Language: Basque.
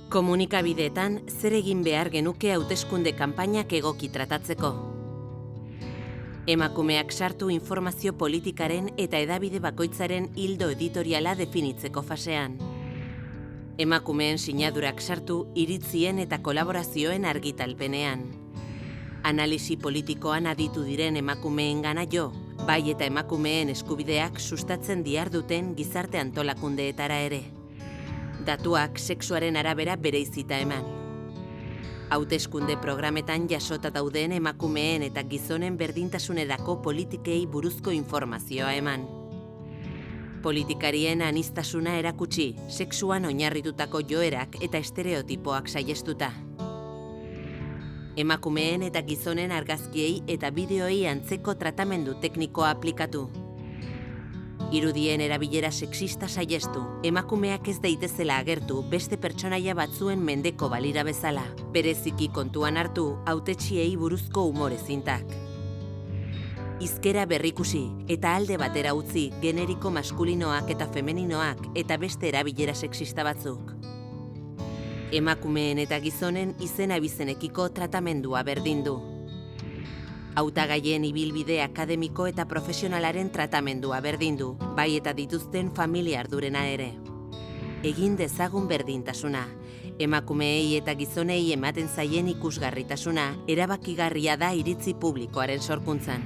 Komunikabideetan zer egin behar genuke hauteskunde kanpainak egoki tratatzeko. Emakumeak sartu informazio politikaren eta hedabide bakoitzaren ildo editoriala definitzeko fasean. Emakumeen sinadurak sartu iritzien eta kolaborazioen argitalpenean. Analisi politikoan aditu diren emakumeengana jo, bai eta emakumeen eskubideak sustatzen diharduten gizarte antolakundeetara ere. Datuak sexuaren arabera bereizita eman. Hauteskunde programetan jasota dauden emakumeen eta gizonen berdintasunerako politikei buruzko informazioa eman. Politikarien aniztasuna erakutsi, sexuan oinarritutako joerak eta estereotipoak saihestuta. Emakumeen eta gizonen argazkiei eta bideoei antzeko tratamendu teknikoa aplikatu. Irudien erabilera sexista saihestu, emakumeak ez daitezela agertu beste pertsonaia batzuen mendeko balira bezala, bereziki kontuan hartu hautetsiei buruzko umore zintak. Hizkera berrikusi eta alde batera utzi generiko maskulinoak eta femeninoak eta beste erabilera sexista batzuk. Emakumeen eta gizonen izen-abizenekiko tratamendua berdindu. Hautagaien ibilbide akademiko eta profesionalaren tratamendua berdindu, bai eta dituzten familia ardurena ere. Egin dezagun berdintasuna, emakumeei eta gizonei ematen zaien ikusgarritasuna erabakigarria da iritzi publikoaren sorkuntzan.